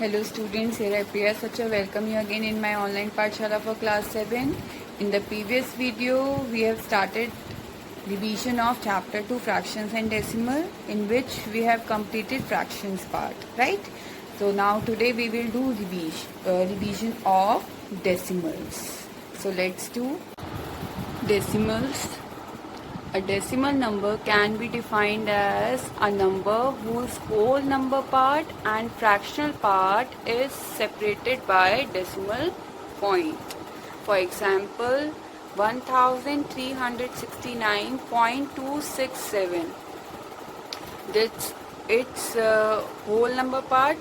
Hello students, here I Priya Sacha welcome you again in my online Pathshala for class 7. In the previous video, we have started revision of chapter 2 fractions and decimal, in which we have completed fractions part, right? So now today we will do revision of decimals. So let's do decimals. A decimal number can be defined as a number whose whole number part and fractional part is separated by decimal point. For example, 1369.267. That's its whole number part.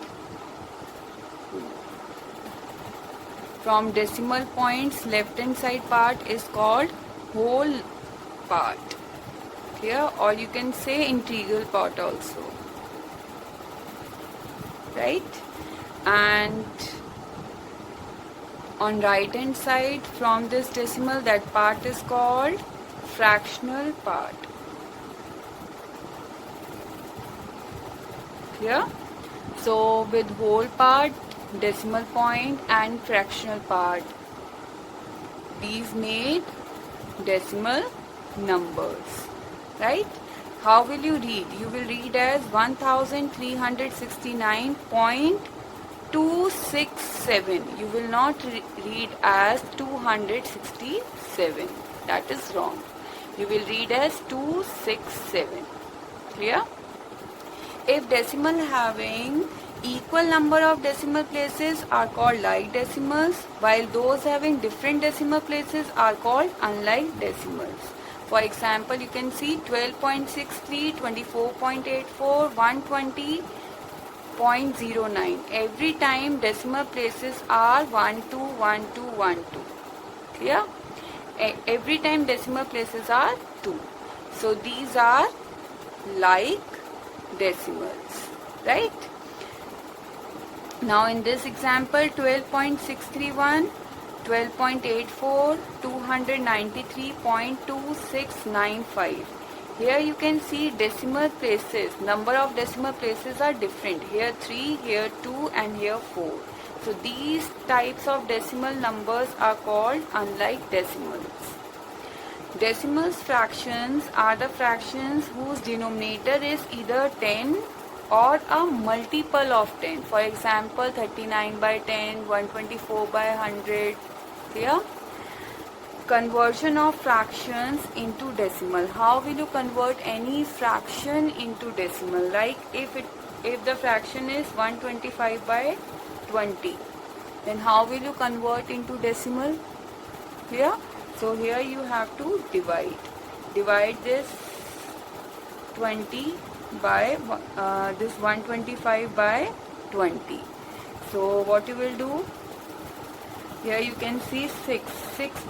From decimal points, left hand side part is called whole part. Here, or you can say integral part also, right? And on right hand side from this decimal, that part is called fractional part. Here, so with whole part, decimal point and fractional part, these made decimal numbers. Right? How will you read? You will read as 1369.267. You will not read as 267. That is wrong. You will read as 267. Clear? If decimal having equal number of decimal places are called like decimals, while those having different decimal places are called unlike decimals. For example, you can see 12.63, 24.84, 120.09. Every time decimal places are 1, 2, 1, 2, 1, 2. Clear? Every time decimal places are 2. So these are like decimals, right? Now in this example, 12.631, 12.84, 293.2695. Here you can see decimal places. Number of decimal places are different. Here 3, here 2 and here 4. So these types of decimal numbers are called unlike decimals. Decimals fractions are the fractions whose denominator is either 10 or a multiple of 10. For example, 39 by 10, 124 by 100. Clear? Conversion of fractions into decimal. How will you convert any fraction into decimal? Like if the fraction is 125 by 20, then how will you convert into decimal? Clear? So here you have to divide. Divide this 20 by this 125 by 20. So what you will do? Here you can see 6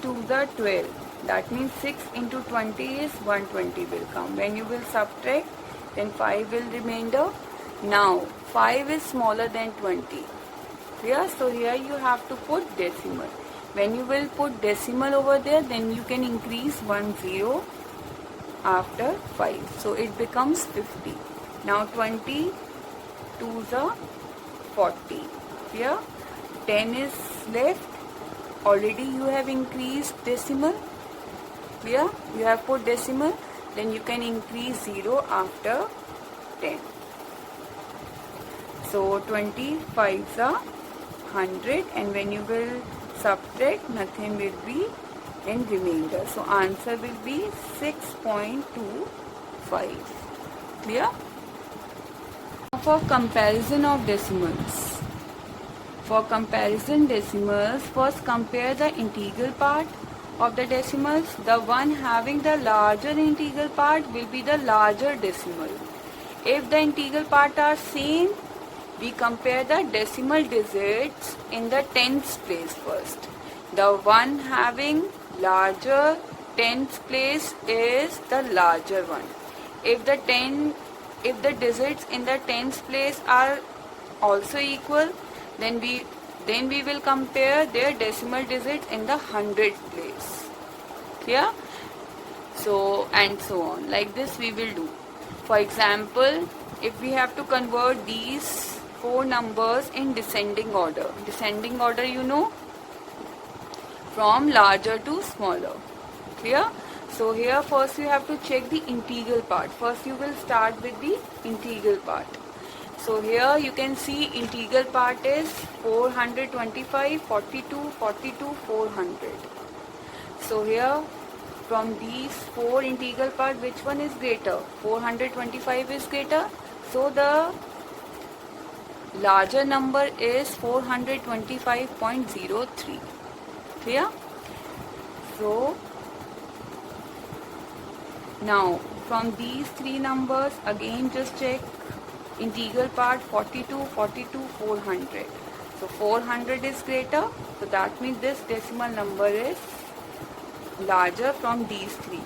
to the 12. That means 6 into 20 is 120 will come. When you will subtract, then 5 will remainder. Now 5 is smaller than 20. Clear? So here you have to put decimal. When you will put decimal over there, then you can increase 1 0 after 5. So it becomes 50. Now 20 to the 40. Here 10 is left. Already you have increased decimal. Clear? You have put decimal. Then you can increase 0 after 10. So 25 is 100, and when you will subtract, nothing will be in remainder. So answer will be 6.25. Clear? For comparison of decimals. For comparison decimals, first compare the integral part of the decimals. The one having the larger integral part will be the larger decimal. If the integral part are same, we compare the decimal digits in the tens place first. The one having larger tens place is the larger one. If the digits in the tens place are also equal, then we will compare their decimal digits in the hundred place. Clear? So and so on. Like this we will do. For example, if we have to convert these 4 numbers in descending order. Descending order, you know, from larger to smaller. Clear? So here first you have to check the integral part. First you will start with the integral part. So here you can see integral part is 425, 42, 42, 400. So here from these 4 integral part, which one is greater? 425 is greater. So the larger number is 425.03. Clear? So now from these 3 numbers again just check integral part 42, 42, 400. So 400 is greater. So that means this decimal number is larger from these 3.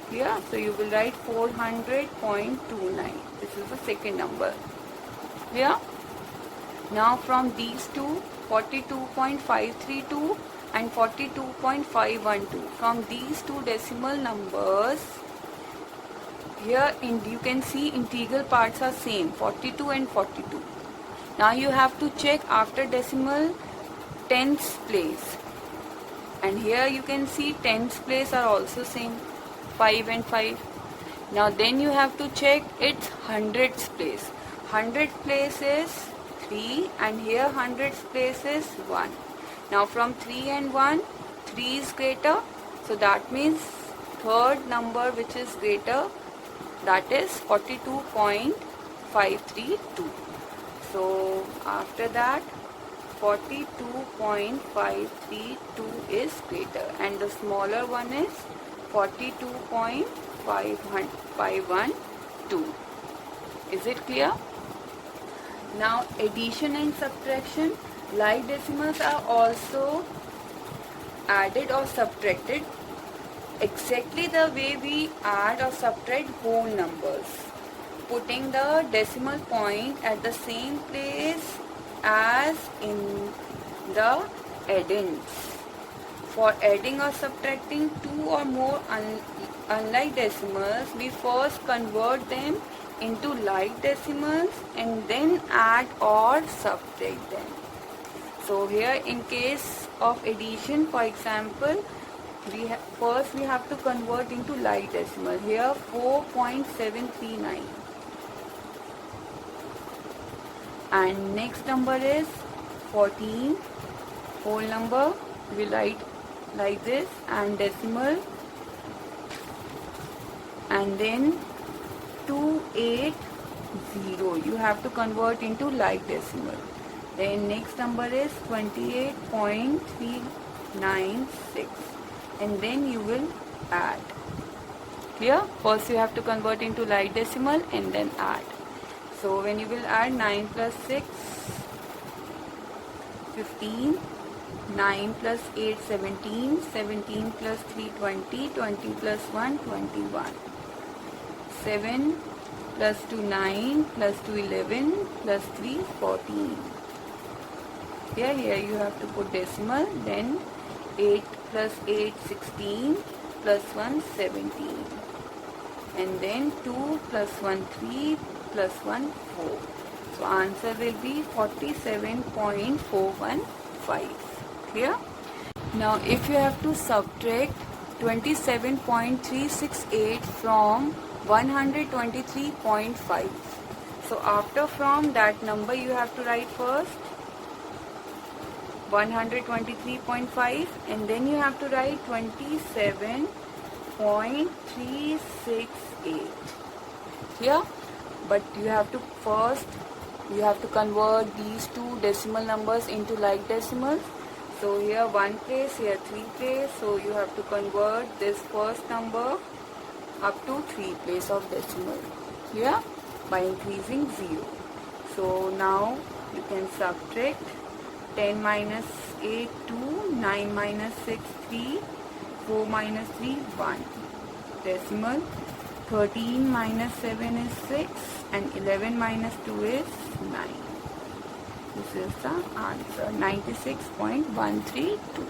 Clear? So you will write 400.29. This is the second number. Clear? Now from these two, 42.532 and 42.512. From these two decimal numbers, here you can see integral parts are same, 42 and 42. Now you have to check after decimal tens place. And here you can see tens place are also same, 5 and 5. Now then you have to check its hundreds place. Hundredth place is 3 and here hundredth place is 1. Now from 3 and 1, 3 is greater. So that means third number which is greater, that is 42.532. So after that 42.532 is greater and the smaller one is 42.512. Is it clear? Now addition and subtraction, like decimals are also added or subtracted exactly the way we add or subtract whole numbers, putting the decimal point at the same place as in the addends. For adding or subtracting 2 or more unlike decimals, we first convert them into like decimals and then add or subtract them. So here in case of addition, for example, first we have to convert into like decimal. Here 4.739 and next number is 14, whole number we write like this and decimal, and then 280 you have to convert into like decimal. Then next number is 28.396 and then you will add. Clear? First you have to convert into like decimal and then add. So when you will add 9 plus 6, 15, 9 plus 8, 17, 17 plus 3, 20, 20 plus 1, 21. 7 plus 2, 9, plus 2, 11, plus 3, 14. Here you have to put decimal, then 8 plus 8, 16, plus 1, 17. And then 2 plus 1, 3, plus 1, 4. So answer will be 47.415. Clear? Now if you have to subtract 27.368 from 123.5. So after from that number you have to write first 123.5 and then you have to write 27.368. Here, but you have to convert these two decimal numbers into like decimals. So here 1 place, here 3 place. So you have to convert this first number up to 3 place of decimal. Here by increasing 0. So now you can subtract 10 minus 8, 2, 9 minus 6, 3, 4 minus 3, 1. Decimal, 13 minus 7 is 6 and 11 minus 2 is 9. This is the answer, 96.132.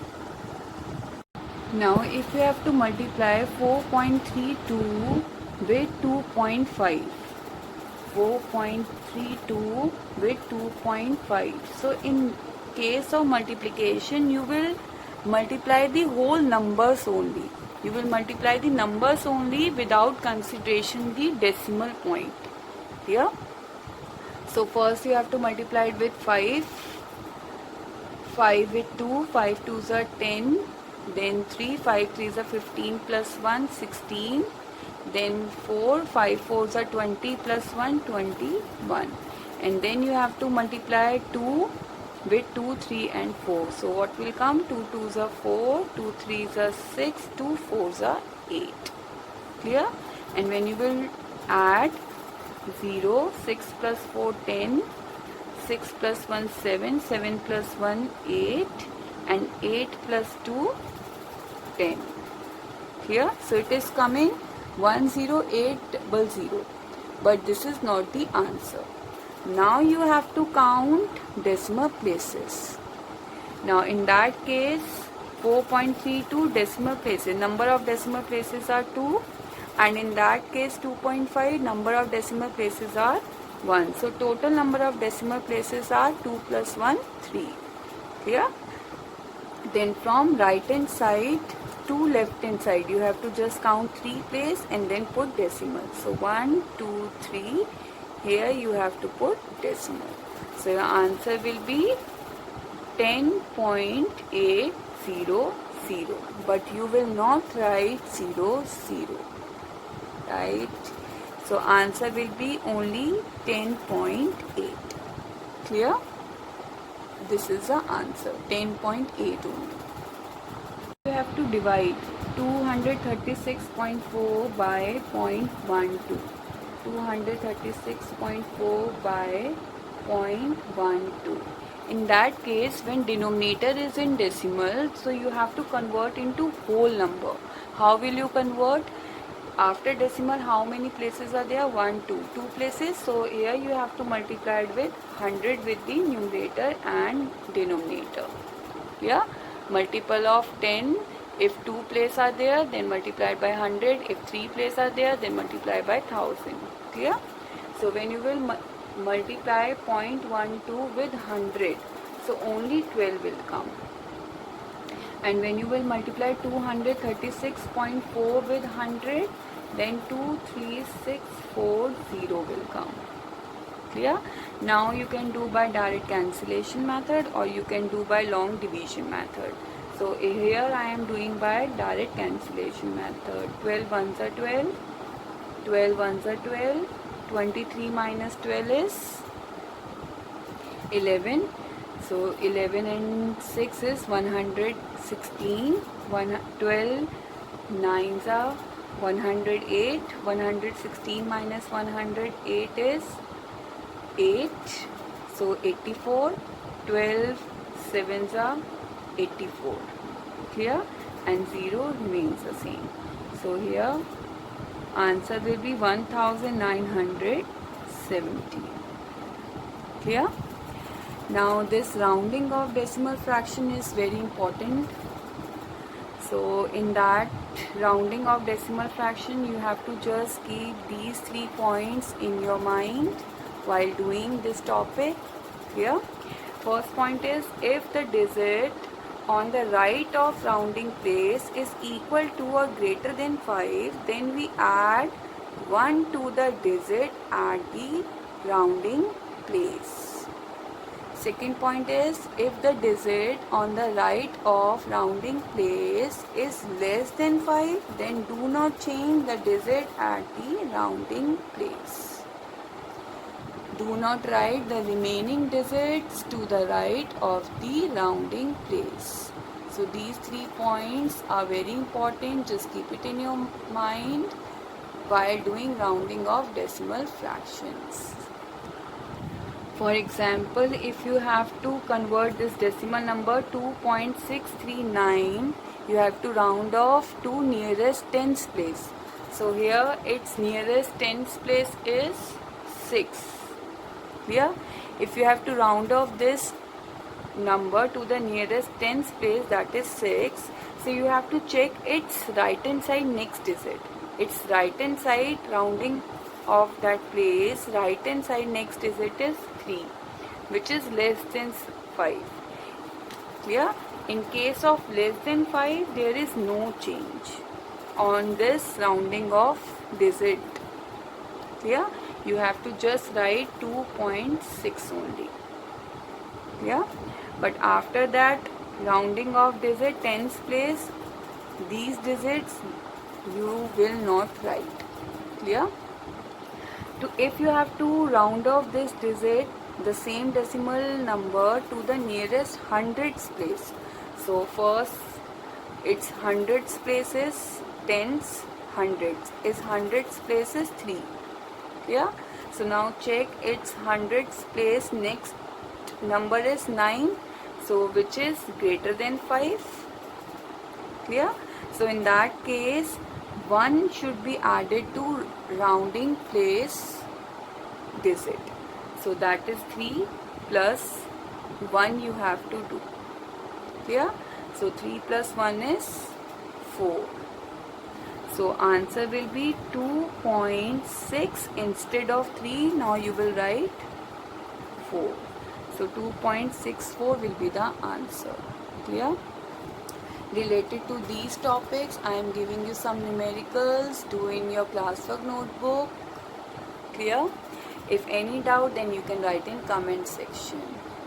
Now if you have to multiply 4.32 with 2.5. 4.32 with 2.5. So in case of multiplication, you will multiply the whole numbers only. You will multiply the numbers only without consideration the decimal point. Here. So first you have to multiply it with 5. 5 with 2, 5 2s are 10, then 3, 5 3s are 15 plus 1, 16, then 4, 5 4s are 20 plus 1, 21, and then you have to multiply 2 with 2, 3 and 4. So what will come? 2 2s are 4, 2 3s are 6, 2 4s are 8. Clear? And when you will add 0, 6 plus 4, 10, 6 plus 1, 7, 7 plus 1, 8, and 8 plus 2, 10. Here, so it is coming 10800, but this is not the answer. Now you have to count decimal places. Now in that case, 4.32 decimal places, number of decimal places are 2, and in that case 2.5, number of decimal places are 1. So total number of decimal places are 2 plus 1, 3. Clear? Then from right hand side to left hand side, you have to just count 3 places and then put decimal. So 1, 2, 3. Here you have to put decimal. So your answer will be 10.800. But you will not write 0, 0. Right? So answer will be only 10.8. Clear? This is the answer, 10.8 only. You have to divide 236.4 by 0.12. 236.4 by 0.12. In that case, when denominator is in decimal, so you have to convert into whole number. How will you convert? After decimal, how many places are there? 1, 2. 2 places. So here you have to multiply it with 100 with the numerator and denominator. Yeah. Multiple of 10. If 2 places are there, then multiply by 100. If 3 places are there, then multiply by 1000. Clear? So when you will multiply 0.12 with 100, so only 12 will come. And when you will multiply 236.4 with 100, then 23640 will come. Clear? Now you can do by direct cancellation method, or you can do by long division method. So here I am doing by direct cancellation method. 12 ones are 12, 12 ones are 12, 23 minus 12 is 11. So 11 and 6 is 116. 12 9s are 108. 116 minus 108 is 8. So 84. 12 7s are 84. Clear? And 0 remains the same. So here answer will be 1970. Clear? Now this rounding of decimal fraction is very important. So in that rounding of decimal fraction, you have to just keep these 3 points in your mind while doing this topic. Clear? First point is, if the digit on the right of rounding place is equal to or greater than 5, then we add 1 to the digit at the rounding place. Second point is, if the digit on the right of rounding place is less than 5, then do not change the digit at the rounding place. Do not write the remaining digits to the right of the rounding place. So these 3 points are very important. Just keep it in your mind while doing rounding of decimal fractions. For example, if you have to convert this decimal number 2.639, you have to round off to nearest tens place. So here its nearest tens place is 6. Clear? If you have to round off this number to the nearest tens place, that is 6, so you have to check its right hand side next digit. Its right hand side rounding of that place, right hand side next digit is 3, which is less than 5. Clear? In case of less than 5, there is no change on this rounding of digit. Clear? You have to just write 2.6 only. Clear? But after that rounding of digit tens place, these digits you will not write. Clear? If you have to round off this digit, the same decimal number to the nearest hundreds place. So first it's hundreds places, tens, hundreds. Is hundreds places 3. Yeah. So now check its hundreds place, next number is 9. So which is greater than 5. Clear? So in that case 1 should be added to rounding place digit. So that is 3 plus 1 you have to do. Clear? So 3 plus 1 is 4. So answer will be 2.6 instead of 3. Now you will write 4. So 2.64 will be the answer. Clear? Related to these topics, I am giving you some numericals. Do in your classwork notebook. Clear? If any doubt, then you can write in comment section.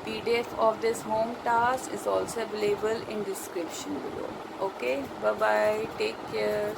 PDF of this home task is also available in description below. Okay, bye bye, take care.